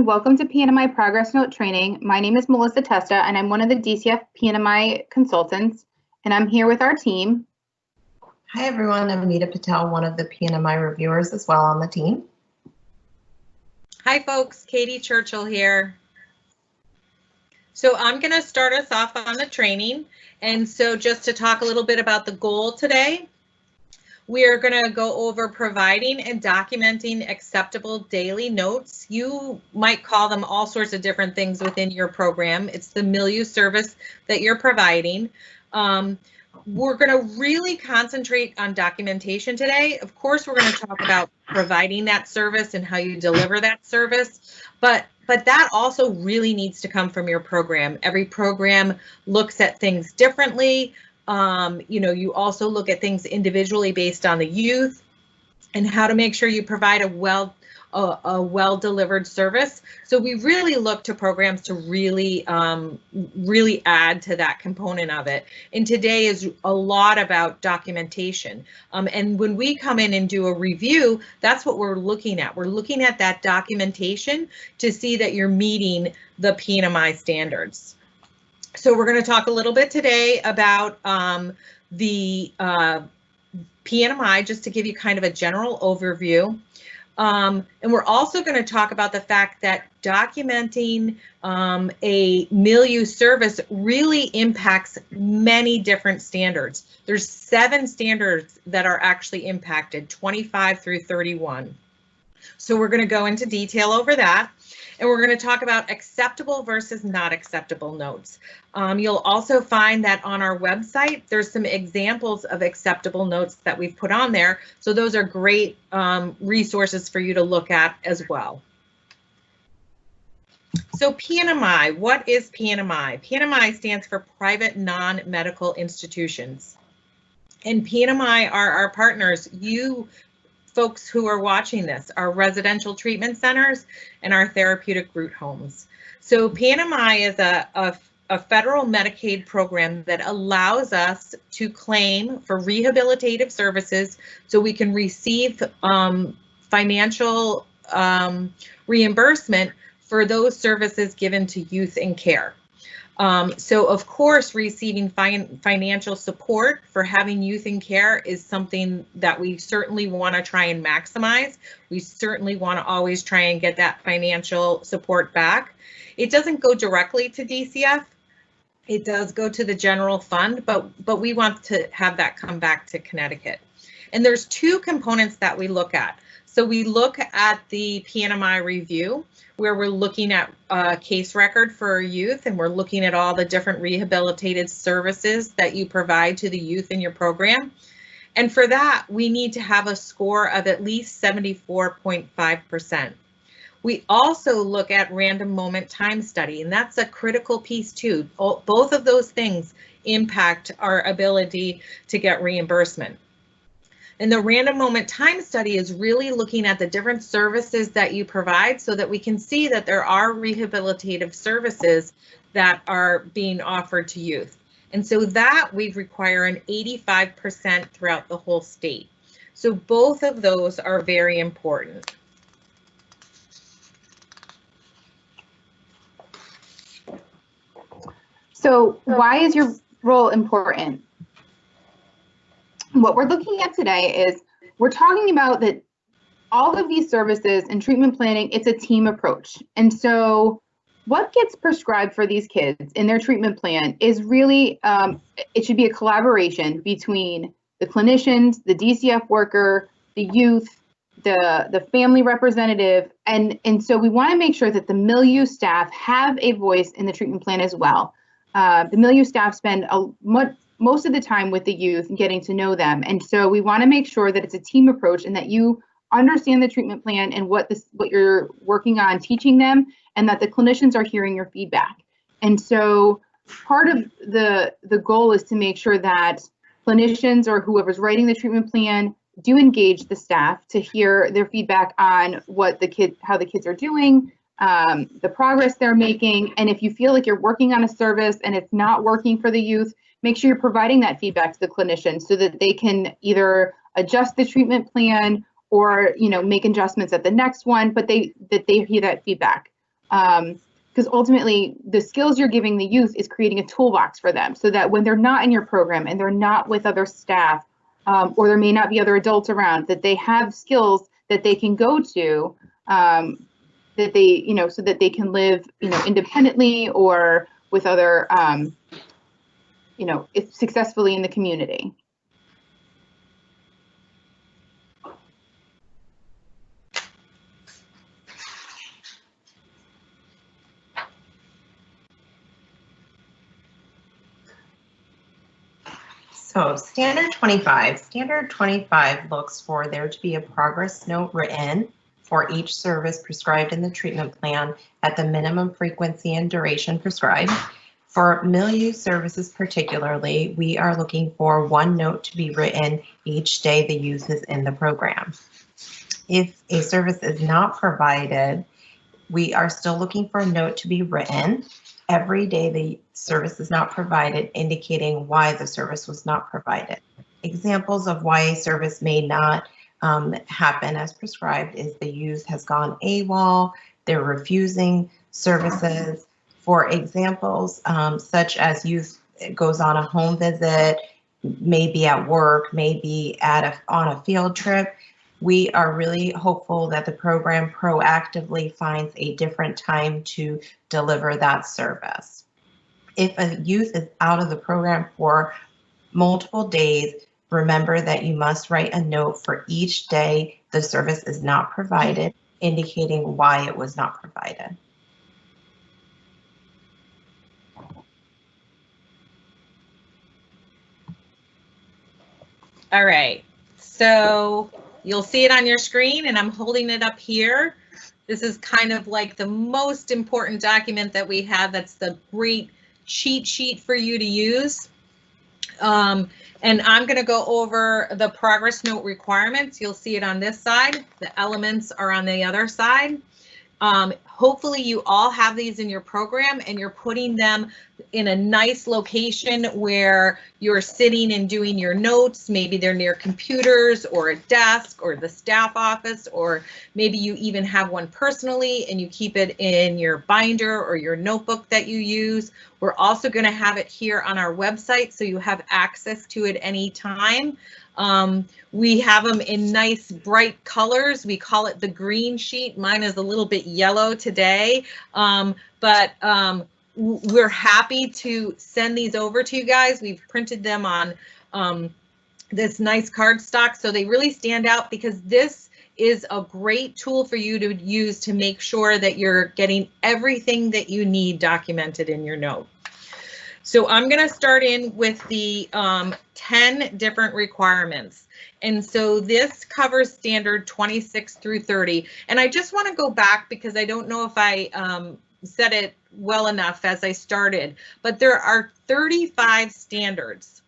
welcome to PNMI Progress Note Training. My name is Melissa Testa, and I'm one of the DCF PNMI consultants, and I'm here with our team. Hi everyone, I'm Anita Patel, one of the PNMI reviewers as well on the team. Hi folks, Katie Churchill here. So I'm going to start us off on the training, and so just to talk a little bit about the goal today, we are going to go over providing and documenting acceptable daily notes. You might call them all sorts of different things within your program. It's the milieu service that you're providing. We're going to really concentrate on documentation today. Of course, we're going to talk about providing that service and how you deliver that service, but that also really needs to come from your program. Every program looks at things differently. You also look at things individually based on the youth and how to make sure you provide a well-delivered service. So we really look to programs to really add to that component of it. And today is a lot about documentation. And when we come in and do a review, that's what we're looking at. We're looking at that documentation to see that you're meeting the PNMI standards. So we're going to talk a little bit today about the PNMI, just to give you kind of a general overview. And we're also going to talk about the fact that documenting a milieu service really impacts many different standards. There's 7 standards that are actually impacted, 25 through 31. So we're going to go into detail over that. And we're going to talk about acceptable versus not acceptable notes. You'll also find that on our website, there's some examples of acceptable notes that we've put on there. So those are great resources for you to look at as well. So PNMI, what is PNMI? PNMI stands for Private Non-Medical Institutions. And PNMI are our partners. You folks who are watching this, our residential treatment centers and our therapeutic group homes. So PNMI is a federal Medicaid program that allows us to claim for rehabilitative services so we can receive financial reimbursement for those services given to youth in care. So of course, receiving financial support for having youth in care is something that we certainly want to try and maximize. We certainly want to always try and get that financial support back. It doesn't go directly to DCF. It does go to the general fund, but we want to have that come back to Connecticut. And there's 2 components that we look at. So we look at the PNMI review, where we're looking at a case record for youth, and we're looking at all the different rehabilitative services that you provide to the youth in your program. And for that, we need to have a score of at least 74.5%. We also look at random moment time study, and that's a critical piece too. Both of those things impact our ability to get reimbursement. And the random moment time study is really looking at the different services that you provide so that we can see that there are rehabilitative services that are being offered to youth. And so that we require an 85% throughout the whole state. So both of those are very important. So why is your role important? What we're looking at today is we're talking about that all of these services and treatment planning, it's a team approach. And so what gets prescribed for these kids in their treatment plan is really, it should be a collaboration between the clinicians, the DCF worker, the youth, the family representative. And so we want to make sure that the milieu staff have a voice in the treatment plan as well. The milieu staff spend most of the time with the youth and getting to know them. And so we want to make sure that it's a team approach and that you understand the treatment plan and what you're working on teaching them, and that the clinicians are hearing your feedback. And so part of the goal is to make sure that clinicians or whoever's writing the treatment plan do engage the staff to hear their feedback on how the kids are doing, the progress they're making. And if you feel like you're working on a service and it's not working for the youth, make sure you're providing that feedback to the clinician so that they can either adjust the treatment plan or make adjustments at the next one, but that they hear that feedback. Because ultimately, the skills you're giving the youth is creating a toolbox for them so that when they're not in your program and they're not with other staff, or there may not be other adults around, that they have skills that they can go to, that they, so that they can live, independently or with other, successfully in the community. So Standard 25 looks for there to be a progress note written for each service prescribed in the treatment plan at the minimum frequency and duration prescribed. For milieu services particularly, we are looking for one note to be written each day the youth is in the program. If a service is not provided, we are still looking for a note to be written every day the service is not provided, indicating why the service was not provided. Examples of why a service may not happen as prescribed is the youth has gone AWOL, they're refusing services. For examples, such as youth goes on a home visit, maybe at work, maybe on a field trip, we are really hopeful that the program proactively finds a different time to deliver that service. If a youth is out of the program for multiple days, remember that you must write a note for each day the service is not provided, indicating why it was not provided. All right, so you'll see it on your screen and I'm holding it up here. This is kind of like the most important document that we have. That's the great cheat sheet for you to use. And I'm going to go over the progress note requirements. You'll see it on this side. The elements are on the other side. Hopefully you all have these in your program and you're putting them in a nice location where you're sitting and doing your notes. Maybe they're near computers or a desk or the staff office, or maybe you even have one personally and you keep it in your binder or your notebook that you use. We're also going to have it here on our website so you have access to it anytime. We have them in nice bright colors. We call it the green sheet. Mine is a little bit yellow today, but we're happy to send these over to you guys. We've printed them on this nice cardstock, so they really stand out because this is a great tool for you to use to make sure that you're getting everything that you need documented in your note. So I'm going to start in with the 10 different requirements. And so this covers standard 26 through 30. And I just want to go back because I don't know if I said it well enough as I started, but there are 35 standards.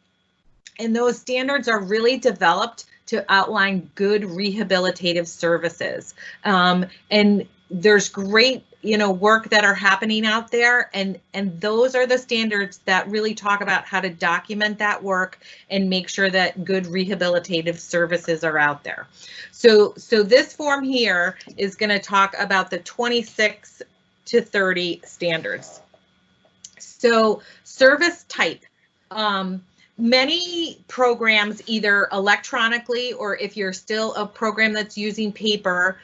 And those standards are really developed to outline good rehabilitative services. And there's great work that are happening out there, and those are the standards that really talk about how to document that work and make sure that good rehabilitative services are out there. So this form here is going to talk about the 26 to 30 standards. So service type. Many programs, either electronically or if you're still a program that's using paper,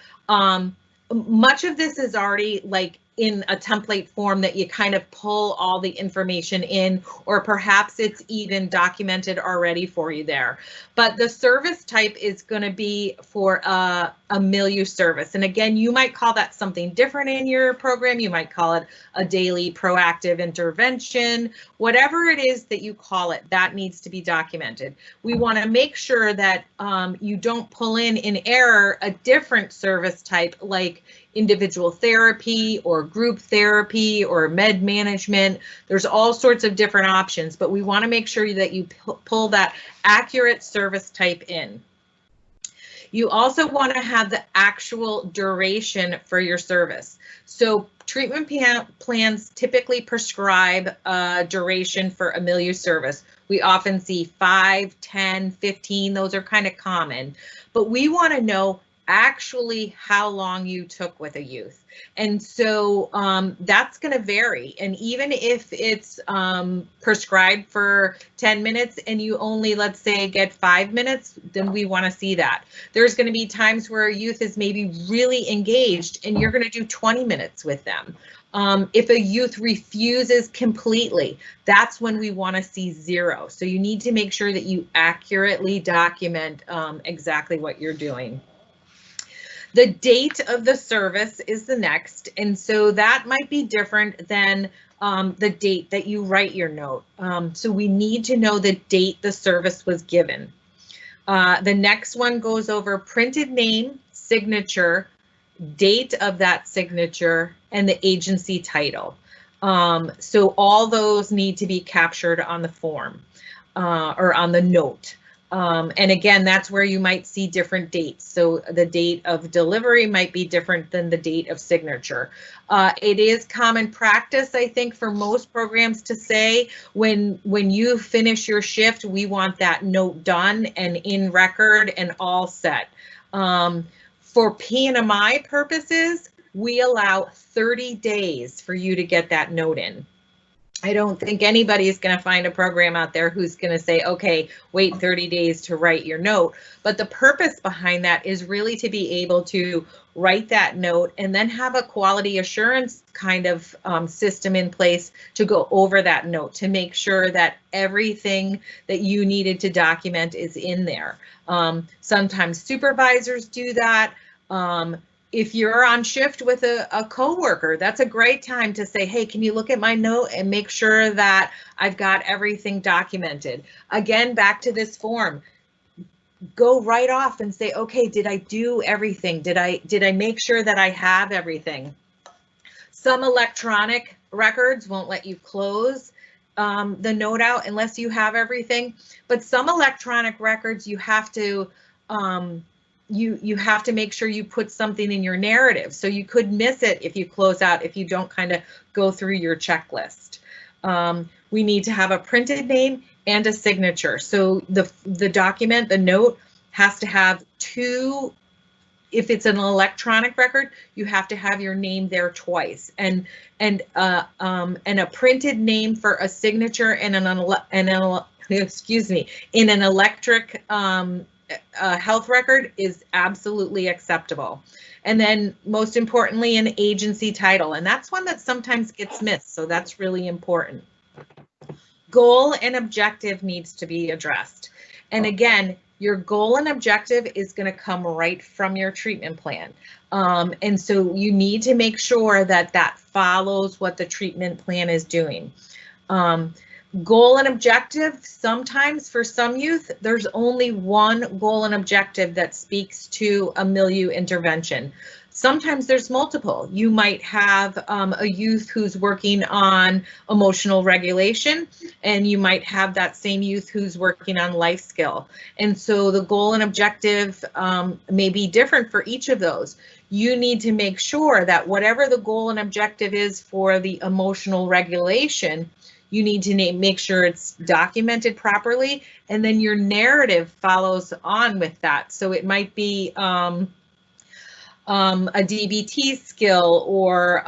much of this is already like in a template form that you kind of pull all the information in, or perhaps it's even documented already for you there. But the service type is going to be for a milieu service. And again, you might call that something different in your program. You might call it a daily proactive intervention, whatever it is that you call it, that needs to be documented. We want to make sure that you don't pull in error a different service type like individual therapy or group therapy or med management. There's all sorts of different options, but we want to make sure that you pull that accurate service type in. You also want to have the actual duration for your service. So treatment plans typically prescribe a duration for a milieu service. We often see 5, 10, 15, those are kind of common, but we want to know actually how long you took with a youth. And so that's going to vary. And even if it's prescribed for 10 minutes and you only, let's say, get 5 minutes, then we want to see that. There's going to be times where a youth is maybe really engaged and you're going to do 20 minutes with them. If a youth refuses completely, that's when we want to see 0. So you need to make sure that you accurately document exactly what you're doing. The date of the service is the next, and so that might be different than the date that you write your note. So we need to know the date the service was given. The next one goes over printed name, signature, date of that signature, and the agency title. So all those need to be captured on the form or on the note. And again, that's where you might see different dates. So the date of delivery might be different than the date of signature. It is common practice, I think, for most programs to say when you finish your shift, we want that note done and in record and all set. For PNMI purposes, we allow 30 days for you to get that note in. I don't think anybody is going to find a program out there who's going to say, okay, wait 30 days to write your note. But the purpose behind that is really to be able to write that note and then have a quality assurance kind of system in place to go over that note to make sure that everything that you needed to document is in there. Sometimes supervisors do that. If you're on shift with a coworker, that's a great time to say, hey, can you look at my note and make sure that I've got everything documented? Again, back to this form, go right off and say, okay, did I do everything? Did I make sure that I have everything? Some electronic records won't let you close the note out unless you have everything, but some electronic records you have to you have to make sure you put something in your narrative. So you could miss it if you close out, if you don't kind of go through your checklist. We need to have a printed name and a signature. So the document, the note, has to have 2. If it's an electronic record, you have to have your name there twice, and a printed name for a signature and in an electric health record is absolutely acceptable. And then most importantly, an agency title, and that's one that sometimes gets missed, so that's really important. Goal and objective needs to be addressed. And again, your goal and objective is going to come right from your treatment plan. And so you need to make sure that that follows what the treatment plan is doing. Goal and objective, sometimes for some youth, there's only one goal and objective that speaks to a milieu intervention. Sometimes there's multiple. You might have a youth who's working on emotional regulation, and you might have that same youth who's working on life skill. And so the goal and objective may be different for each of those. You need to make sure that whatever the goal and objective is for the emotional regulation, you need to make sure it's documented properly, and then your narrative follows on with that. So it might be a DBT skill or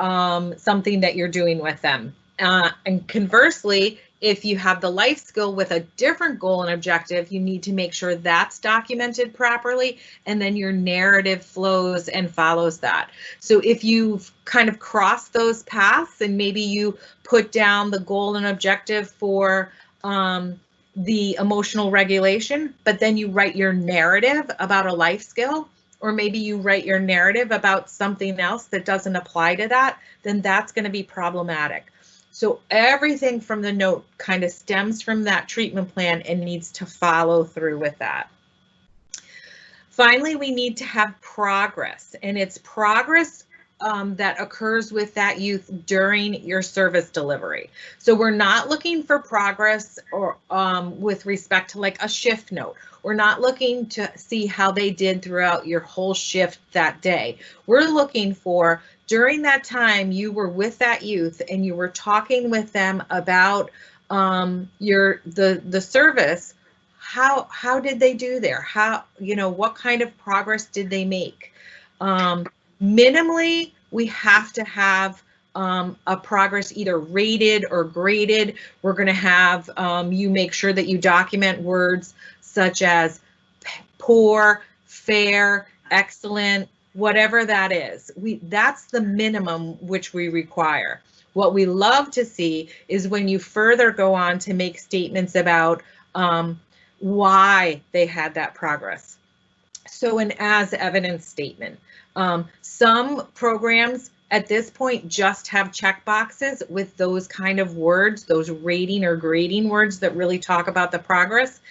something that you're doing with them. And conversely, if you have the life skill with a different goal and objective, you need to make sure that's documented properly, and then your narrative flows and follows that. So if you've kind of crossed those paths and maybe you put down the goal and objective for the emotional regulation, but then you write your narrative about a life skill, or maybe you write your narrative about something else that doesn't apply to that, then that's going to be problematic. So everything from the note kind of stems from that treatment plan and needs to follow through with that. Finally, we need to have progress, and it's progress that occurs with that youth during your service delivery. So we're not looking for progress or with respect to like a shift note. We're not looking to see how they did throughout your whole shift that day. We're looking for during that time you were with that youth and you were talking with them about the service. how did they do there? How, what kind of progress did they make? Minimally, we have to have a progress either rated or graded. We're going to have you make sure that you document words such as poor, fair, excellent, whatever that is. That's the minimum which we require. What we love to see is when you further go on to make statements about why they had that progress. So an as evidence statement. Some programs at this point just have checkboxes with those kind of words, those rating or grading words that really talk about the progress.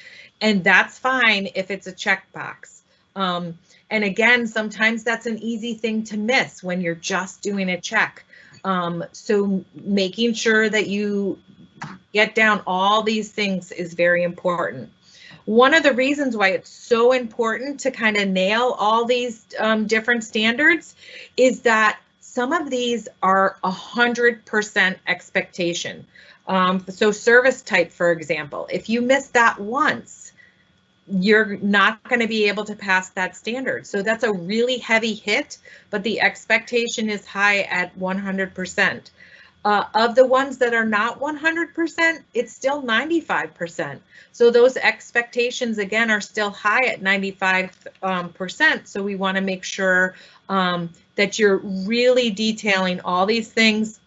And that's fine if it's a checkbox. And again, sometimes that's an easy thing to miss when you're just doing a check. So making sure that you get down all these things is very important. One of the reasons why it's so important to kind of nail all these different standards is that some of these are 100% expectation. So service type, for example, if you miss that once, you're not going to be able to pass that standard. So that's a really heavy hit, but the expectation is high at 100%. Of the ones that are not 100%, it's still 95%. So those expectations, again, are still high at 95%. So we want to make sure that you're really detailing all these things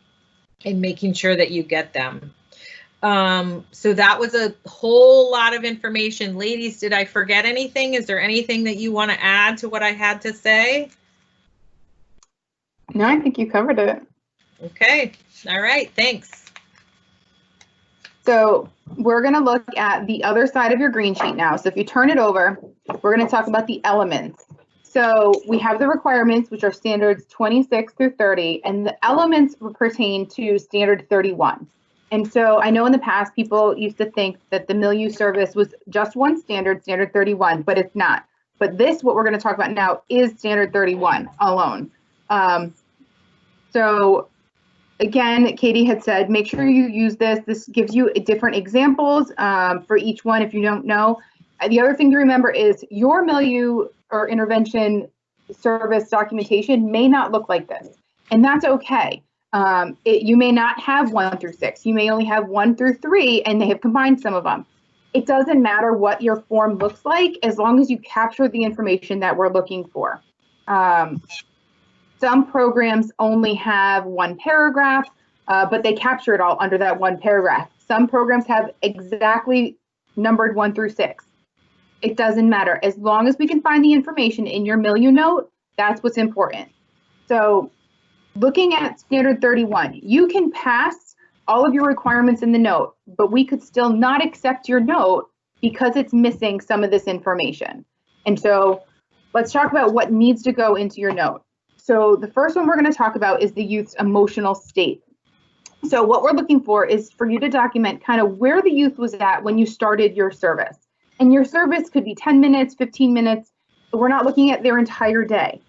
and making sure that you get them. So that was a whole lot of information. Ladies, did I forget anything? Is there anything that you want to add to what I had to say? No, I think you covered it. Okay. All right. Thanks. So we're going to look at the other side of your green sheet now. So if you turn it over, we're going to talk about the elements. So we have the requirements, which are standards 26 through 30, and the elements pertain to standard 31. And so I know in the past, people used to think that the milieu service was just one standard, standard 31, but it's not. But this, what we're going to talk about now, is standard 31 alone. So again, Katie had said, make sure you use this. This gives you different examples for each one if you don't know. The other thing to remember is your milieu or intervention service documentation may not look like this, and that's okay. You may not have 1 through 6. You may only have 1 through 3, and they have combined some of them. It doesn't matter what your form looks like as long as you capture the information that we're looking for. Some programs only have 1 paragraph, but they capture it all under that 1 paragraph. Some programs have exactly numbered 1 through 6. It doesn't matter. As long as we can find the information in your milieu note, that's what's important. So looking at standard 31, you can pass all of your requirements in the note, but we could still not accept your note because it's missing some of this information. And so let's talk about what needs to go into your note. So the first one we're going to talk about is the youth's emotional state. So what we're looking for is for you to document kind of where the youth was at when you started your service. And your service could be 10 minutes, 15 minutes. We're not looking at their entire day.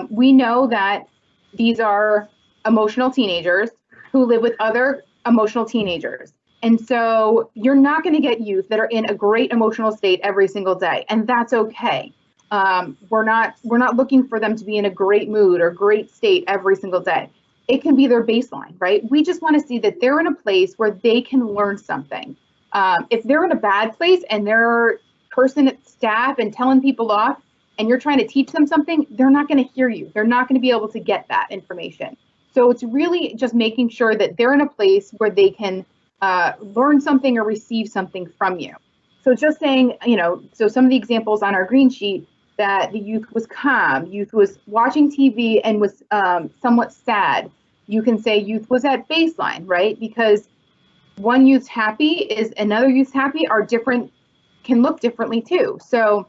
We know that these are emotional teenagers who live with other emotional teenagers. And so you're not going to get youth that are in a great emotional state every single day, and that's okay. We're not looking for them to be in a great mood or great state every single day. It can be their baseline, right? We just want to see that they're in a place where they can learn something. If they're in a bad place and they're person at staff and telling people off, and you're trying to teach them something, they're not going to hear you. They're not going to be able to get that information. So it's really just making sure that they're in a place where they can learn something or receive something from you. So just saying, so some of the examples on our green sheet, that the youth was calm, youth was watching TV and was somewhat sad. You can say youth was at baseline, right? Because one youth's happy is another youth's happy are different, can look differently too. So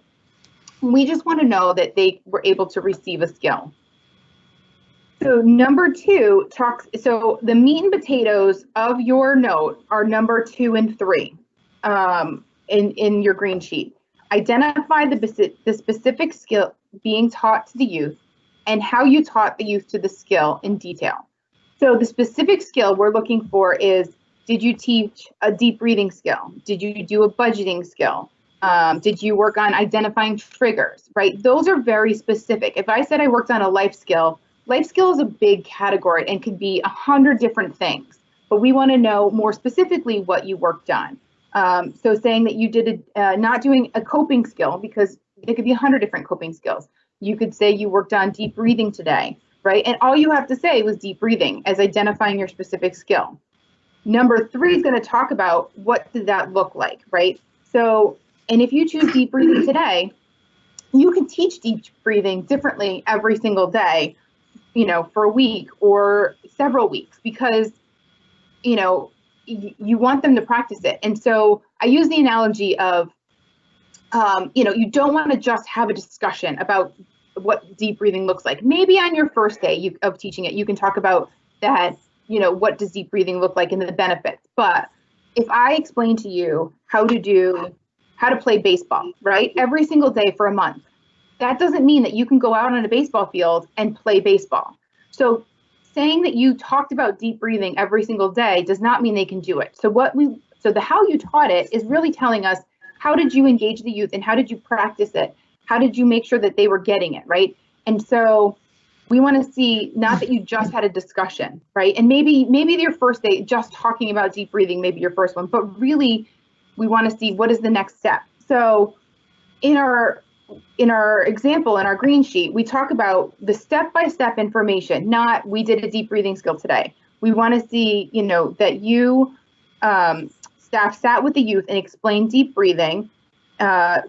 we just want to know that they were able to receive a skill. So number 2 talks, so the meat and potatoes of your note are number 2 and 3 in your green sheet. Identify the specific skill being taught to the youth and how you taught the youth to the skill in detail. So the specific skill we're looking for is, did you teach a deep breathing skill? Did you do a budgeting skill? Did you work on identifying triggers, right? Those are very specific. If I said I worked on a life skill is a big category and could be 100 different things, but we want to know more specifically what you worked on. So saying that you did not doing a coping skill, because it could be 100 different coping skills. You could say you worked on deep breathing today, right? And all you have to say was deep breathing as identifying your specific skill. Number 3 is going to talk about what did that look like, right? So, and if you choose deep breathing today, you can teach deep breathing differently every single day, you know, for a week or several weeks, because, you know, you want them to practice it. And so I use the analogy of, you know, you don't want to just have a discussion about what deep breathing looks like. Maybe on your first day of teaching it, you can talk about that, you know, what does deep breathing look like and the benefits. But if I explain to you how to play baseball, right, every single day for a month, that doesn't mean that you can go out on a baseball field and play baseball. So saying that you talked about deep breathing every single day does not mean they can do it. So the how you taught it is really telling us, how did you engage the youth and how did you practice it? How did you make sure that they were getting it, right? And so we want to see, not that you just had a discussion, right? And maybe your first day just talking about deep breathing, maybe your first one, but really we want to see what is the next step. So in our example, in our green sheet, we talk about the step-by-step information, not we did a deep breathing skill today. We want to see, you know, that you, staff sat with the youth and explained deep breathing. So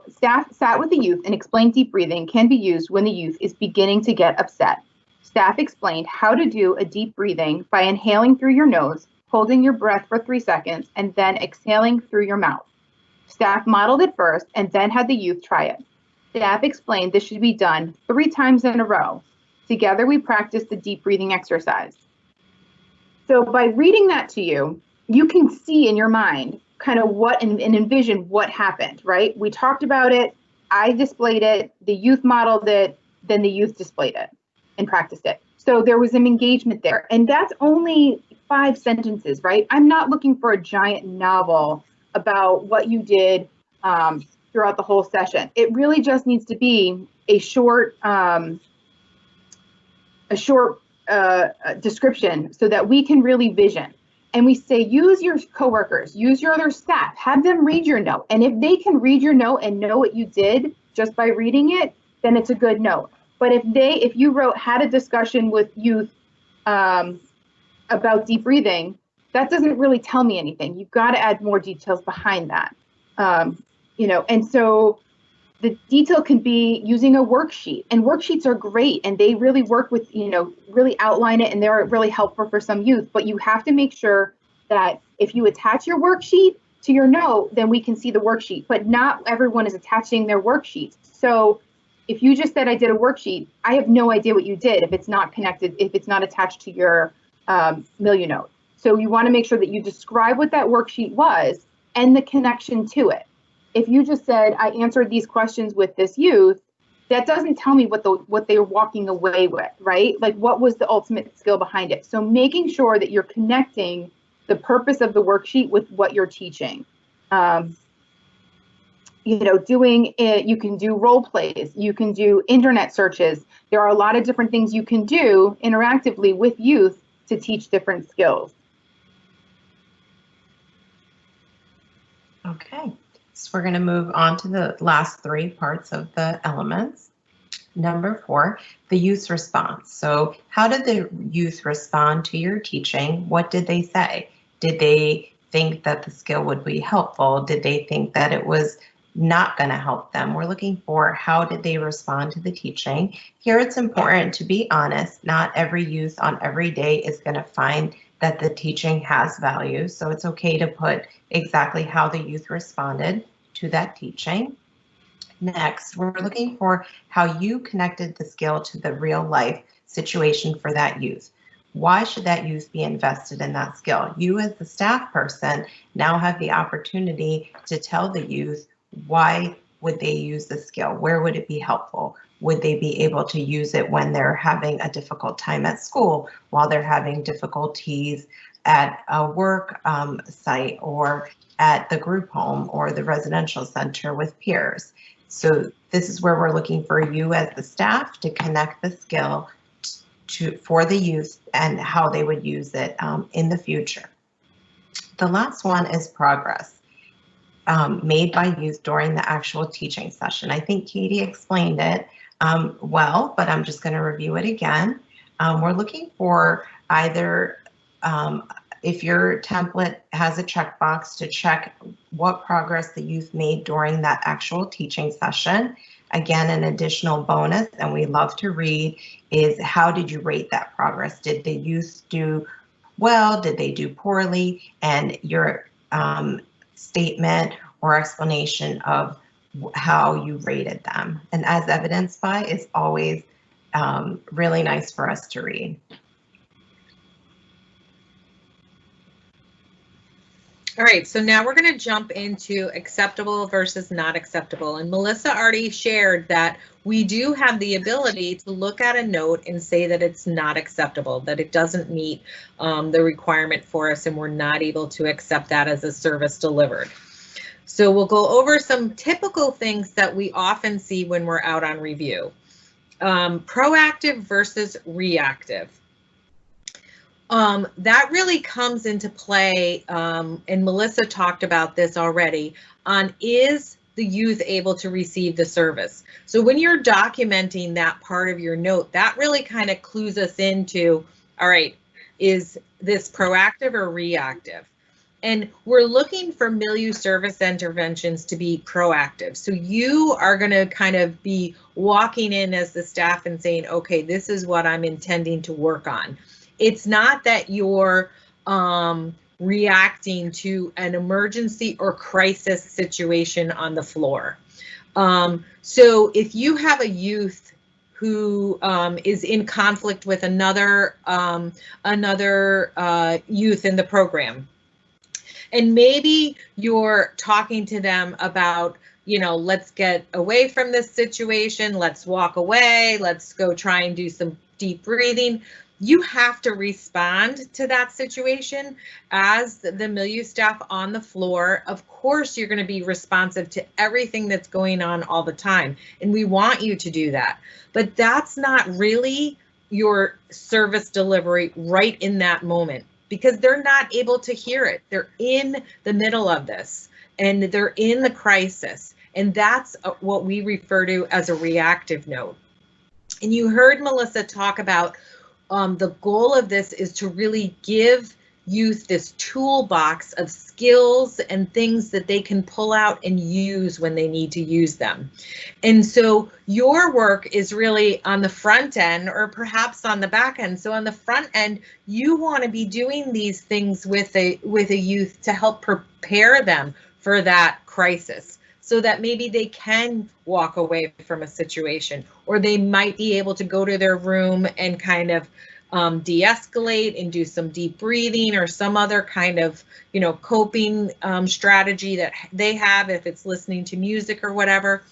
staff sat with the youth and explained deep breathing can be used when the youth is beginning to get upset. Staff explained how to do a deep breathing by inhaling through your nose, holding your breath for 3 seconds, and then exhaling through your mouth. Staff modeled it first and then had the youth try it. Staff explained this should be done 3 times in a row. Together we practiced the deep breathing exercise. So by reading that to you, you can see in your mind kind of what and envision what happened, right? We talked about it, I displayed it, the youth modeled it, then the youth displayed it and practiced it. So there was some engagement there. And that's only 5 sentences, right? I'm not looking for a giant novel about what you did throughout the whole session. It really just needs to be a short description so that we can really vision. And we say, use your coworkers, use your other staff, have them read your note. And if they can read your note and know what you did just by reading it, then it's a good note. But if you wrote, had a discussion with youth about deep breathing, that doesn't really tell me anything. You've got to add more details behind that. You know, and so the detail can be using a worksheet, and worksheets are great and they really work with, you know, really outline it, and they're really helpful for some youth, but you have to make sure that if you attach your worksheet to your note, then we can see the worksheet, but not everyone is attaching their worksheets. So if you just said I did a worksheet, I have no idea what you did if it's not connected, if it's not attached to your Milionote. So you want to make sure that you describe what that worksheet was and the connection to it. If you just said, I answered these questions with this youth, that doesn't tell me what they were walking away with, right? Like, what was the ultimate skill behind it? So making sure that you're connecting the purpose of the worksheet with what you're teaching. You know, doing it, you can do role plays, you can do internet searches. There are a lot of different things you can do interactively with youth to teach different skills. Okay. So we're going to move on to the last 3 parts of the elements. Number 4, the youth's response. So how did the youth respond to your teaching? What did they say? Did they think that the skill would be helpful? Did they think that it was not going to help them? We're looking for how did they respond to the teaching. Here it's important to be honest. Not every youth on every day is going to find that the teaching has value. So it's okay to put exactly how the youth responded to that teaching. Next, we're looking for how you connected the skill to the real life situation for that youth. Why should that youth be invested in that skill? You as the staff person now have the opportunity to tell the youth why would they use the skill? Where would it be helpful? Would they be able to use it when they're having a difficult time at school, while they're having difficulties at a work site or at the group home or the residential center with peers. So this is where we're looking for you as the staff to connect the skill for the youth and how they would use it in the future. The last one is progress made by youth during the actual teaching session. I think Katie explained it well, but I'm just going to review it again. We're looking for either if your template has a checkbox to check what progress the youth made during that actual teaching session. Again, an additional bonus, and we love to read, is how did you rate that progress? Did the youth do well? Did they do poorly? And your statement or explanation of how you rated them. And as evidenced by is always really nice for us to read. All right, so now we're going to jump into acceptable versus not acceptable. And Melissa already shared that we do have the ability to look at a note and say that it's not acceptable, that it doesn't meet the requirement for us and we're not able to accept that as a service delivered. So we'll go over some typical things that we often see when we're out on review. Proactive versus reactive. That really comes into play, and Melissa talked about this already, on is the youth able to receive the service? So when you're documenting that part of your note, that really kind of clues us into, all right, is this proactive or reactive? And we're looking for milieu service interventions to be proactive. So you are going to kind of be walking in as the staff and saying, okay, this is what I'm intending to work on. It's not that you're reacting to an emergency or crisis situation on the floor. So if you have a youth who is in conflict with another youth in the program, and maybe you're talking to them about, you know, let's get away from this situation, let's walk away, let's go try and do some deep breathing. You have to respond to that situation as the milieu staff on the floor. Of course, you're going to be responsive to everything that's going on all the time, and we want you to do that. But that's not really your service delivery right in that moment, because they're not able to hear it. They're in the middle of this, and they're in the crisis, and that's what we refer to as a reactive note. And you heard Melissa talk about the goal of this is to really give youth this toolbox of skills and things that they can pull out and use when they need to use them. And so your work is really on the front end or perhaps on the back end. So on the front end, you want to be doing these things with a youth to help prepare them for that crisis, so that maybe they can walk away from a situation, or they might be able to go to their room and kind of de-escalate and do some deep breathing or some other kind of, you know, coping strategy that they have, if it's listening to music or whatever.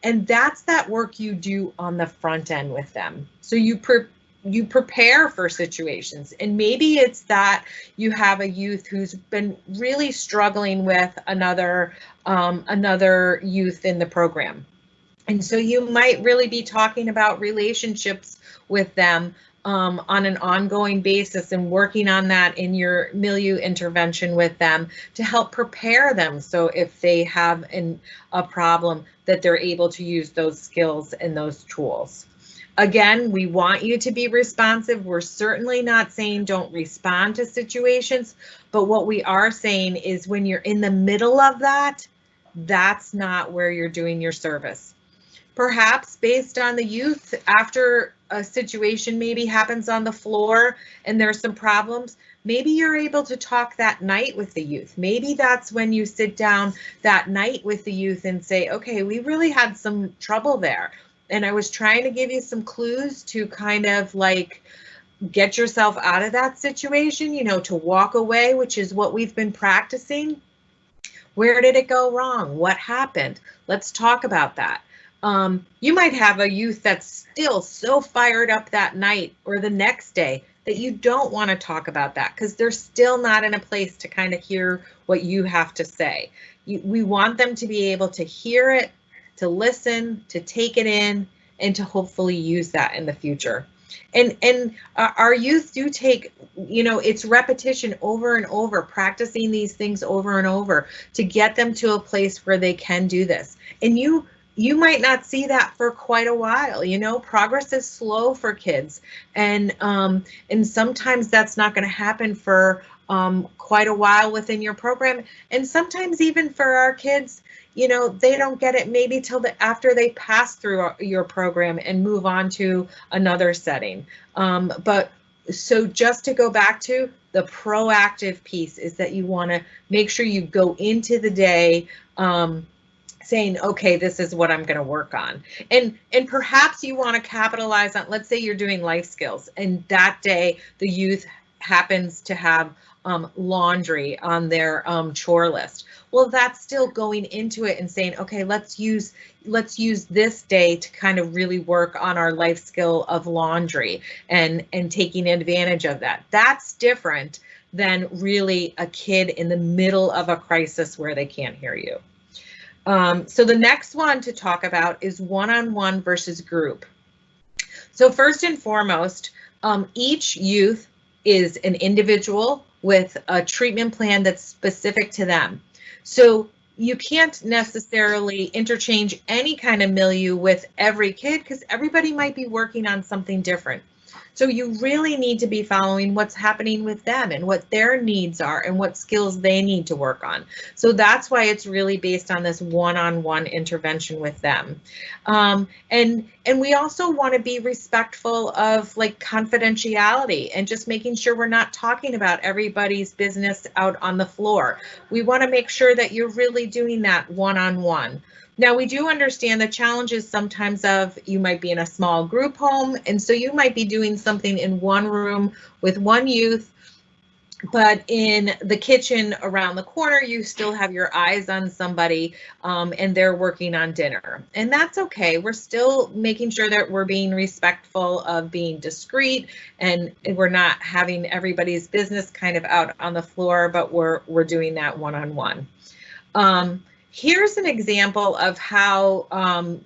And that's that work you do on the front end with them. So you prepare for situations, and maybe it's that you have a youth who's been really struggling with another youth in the program. And so you might really be talking about relationships with them on an ongoing basis and working on that in your milieu intervention with them to help prepare them. So if they have a problem, that they're able to use those skills and those tools. Again, we want you to be responsive. We're certainly not saying don't respond to situations, but what we are saying is when you're in the middle of that, that's not where you're doing your service. Perhaps based on the youth, after a situation maybe happens on the floor and there's some problems, maybe you're able to talk that night with the youth. Maybe that's when you sit down that night with the youth and say, okay, we really had some trouble there. And I was trying to give you some clues to kind of like get yourself out of that situation, you know, to walk away, which is what we've been practicing. Where did it go wrong? What happened? Let's talk about that. You might have a youth that's still so fired up that night or the next day that you don't want to talk about that because they're still not in a place to kind of hear what you have to say. We want them to be able to hear it, to listen, to take it in, and to hopefully use that in the future. And our youth do take, it's repetition over and over, practicing these things over and over to get them to a place where they can do this. And you might not see that for quite a while. Progress is slow for kids, and sometimes that's not going to happen for quite a while within your program. And sometimes even for our kids, they don't get it maybe till after they pass through your program and move on to another setting. But so just to go back to the proactive piece is that you want to make sure you go into the day saying, okay, this is what I'm going to work on. And perhaps you want to capitalize on, let's say you're doing life skills and that day the youth happens to have laundry on their chore list. Well, that's still going into it and saying, okay, let's use this day to kind of really work on our life skill of laundry and taking advantage of that. That's different than really a kid in the middle of a crisis where they can't hear you. So the next one to talk about is one-on-one versus group. So first and foremost, each youth is an individual with a treatment plan that's specific to them. So you can't necessarily interchange any kind of milieu with every kid because everybody might be working on something different. So you really need to be following what's happening with them and what their needs are and what skills they need to work on. So that's why it's really based on this one-on-one intervention with them. And we also want to be respectful of like confidentiality and just making sure we're not talking about everybody's business out on the floor. We want to make sure that you're really doing that one-on-one. Now, we do understand the challenges sometimes of you might be in a small group home, and so you might be doing something in one room with one youth, but in the kitchen around the corner, you still have your eyes on somebody and they're working on dinner. And that's okay. We're still making sure that we're being respectful of being discreet and we're not having everybody's business kind of out on the floor, but we're doing that one-on-one. Here's an example of how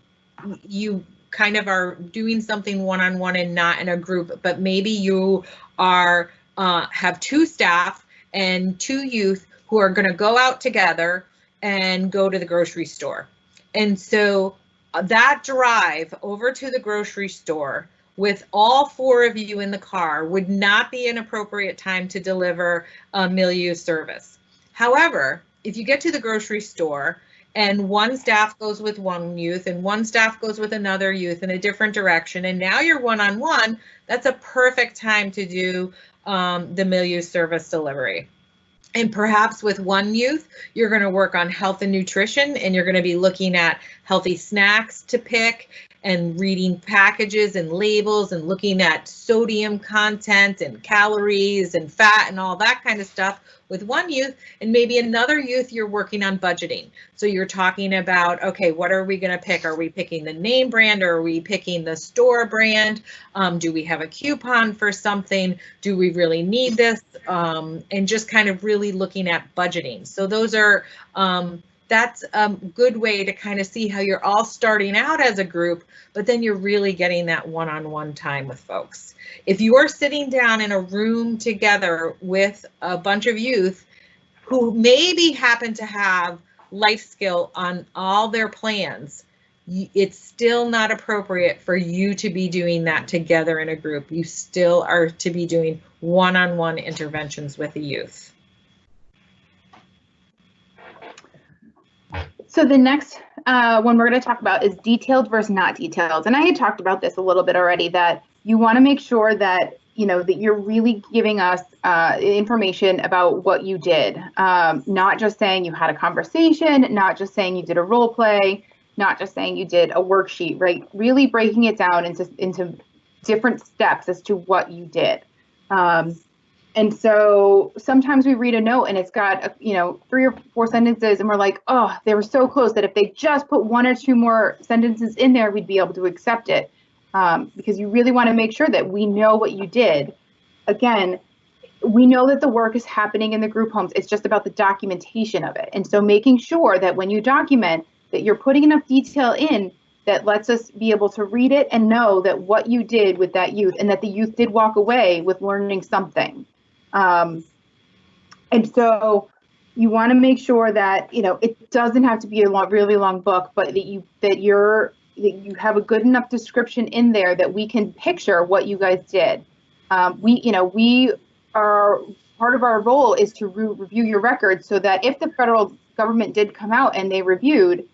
you kind of are doing something one-on-one and not in a group, but maybe you are have two staff and two youth who are going to go out together and go to the grocery store. And so that drive over to the grocery store with all four of you in the car would not be an appropriate time to deliver a milieu service. However, if you get to the grocery store and one staff goes with one youth and one staff goes with another youth in a different direction, and now you're one-on-one, that's a perfect time to do the milieu service delivery. And perhaps with one youth, you're going to work on health and nutrition, and you're going to be looking at healthy snacks to pick and reading packages and labels and looking at sodium content and calories and fat and all that kind of stuff with one youth. And maybe another youth, you're working on budgeting. So you're talking about, okay, what are we going to pick? Are we picking the name brand or are we picking the store brand? Do we have a coupon for something? Do we really need this? And just kind of really looking at budgeting. So those are that's a good way to kind of see how you're all starting out as a group, but then you're really getting that one-on-one time with folks. If you are sitting down in a room together with a bunch of youth who maybe happen to have life skill on all their plans, it's still not appropriate for you to be doing that together in a group. You still are to be doing one-on-one interventions with the youth. So the next one we're going to talk about is detailed versus not detailed. And I had talked about this a little bit already, that you want to make sure that, that you're really giving us information about what you did. Not just saying you had a conversation, not just saying you did a role play, not just saying you did a worksheet, right? Really breaking it down into different steps as to what you did. And so sometimes we read a note and it's got, 3 or 4 sentences and we're like, oh, they were so close that if they just put 1 or 2 more sentences in there, we'd be able to accept it. Because you really want to make sure that we know what you did again, we know that the work is happening in the group homes. It's just about the documentation of it. And so making sure that when you document that you're putting enough detail in that lets us be able to read it and know that what you did with that youth and that the youth did walk away with learning something. And so you want to make sure that, you know, it doesn't have to be a really long book, but that you have a good enough description in there that we can picture what you guys did. We are, part of our role is to review your records so that if the federal government did come out and they reviewed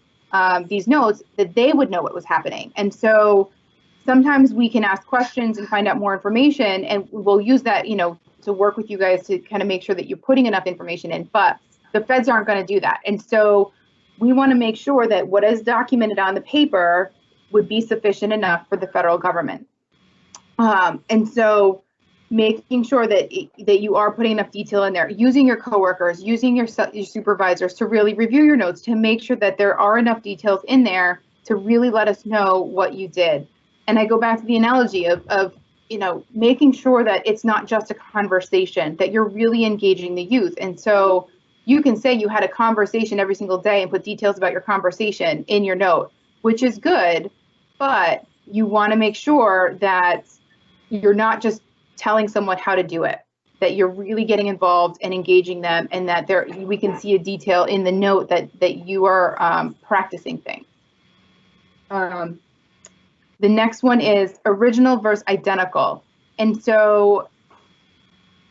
these notes, that they would know what was happening. And so sometimes we can ask questions and find out more information, and we'll use that, you know, to work with you guys to kind of make sure that you're putting enough information in, but the feds aren't going to do that. And so we want to make sure that what is documented on the paper would be sufficient enough for the federal government. And so making sure that you are putting enough detail in there, using your coworkers, using your supervisors to really review your notes to make sure that there are enough details in there to really let us know what you did. And I go back to the analogy of you know, making sure that it's not just a conversation, that you're really engaging the youth. And so you can say you had a conversation every single day and put details about your conversation in your note, which is good, but you want to make sure that you're not just telling someone how to do it, that you're really getting involved and engaging them, and that we can see a detail in the note that you are practicing things. The next one is original versus identical. And so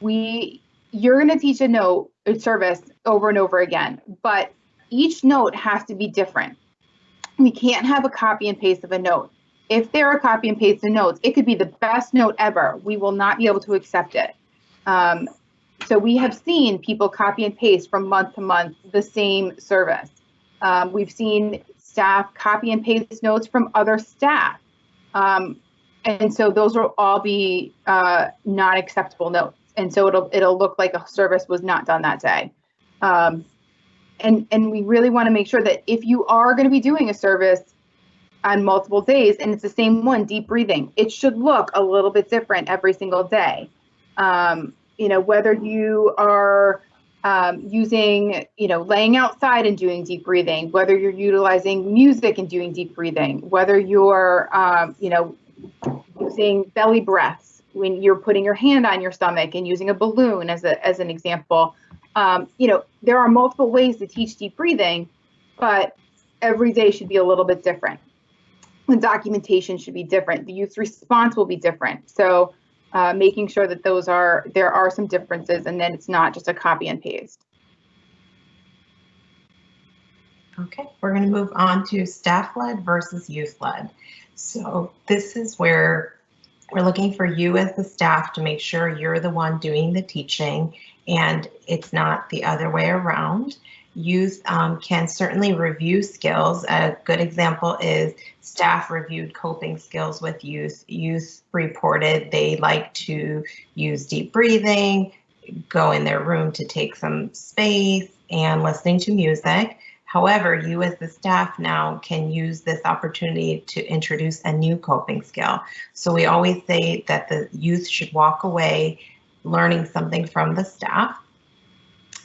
you're going to teach a service over and over again, but each note has to be different. We can't have a copy and paste of a note. If there are copy and paste of notes, it could be the best note ever. We will not be able to accept it. So we have seen people copy and paste from month to month the same service. We've seen staff copy and paste notes from other staff. And so those will all be not acceptable notes. And so it'll look like a service was not done that day. And we really want to make sure that if you are going to be doing a service on multiple days and it's the same one, deep breathing, it should look a little bit different every single day. You know, whether you are using, you know, laying outside and doing deep breathing, whether you're utilizing music and doing deep breathing, whether you're, you know, using belly breaths when you're putting your hand on your stomach and using a balloon as an example. You know, there are multiple ways to teach deep breathing, but every day should be a little bit different. The documentation should be different. The youth response will be different. So making sure that there are some differences, and then it's not just a copy and paste. Okay, we're going to move on to staff-led versus youth-led. So this is where we're looking for you as the staff to make sure you're the one doing the teaching and it's not the other way around. Youth can certainly review skills. A good example is staff reviewed coping skills with youth. Youth reported they like to use deep breathing, go in their room to take some space, and listening to music. However, you as the staff now can use this opportunity to introduce a new coping skill. So we always say that the youth should walk away learning something from the staff.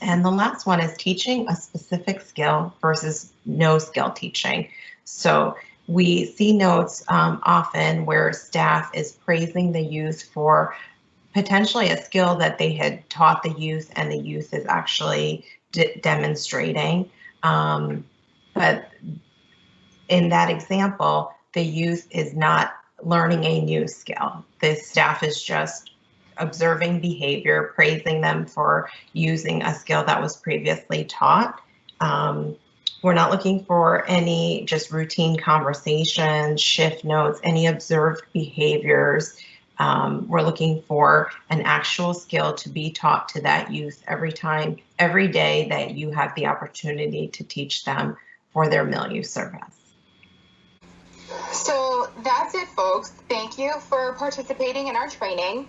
And the last one is teaching a specific skill versus no skill teaching. So we see notes often where staff is praising the youth for potentially a skill that they had taught the youth and the youth is actually demonstrating. But in that example, the youth is not learning a new skill. The staff is just observing behavior, praising them for using a skill that was previously taught. We're not looking for any just routine conversations, shift notes, any observed behaviors. We're looking for an actual skill to be taught to that youth every day that you have the opportunity to teach them for their milieu service. So that's it, folks. Thank you for participating in our training.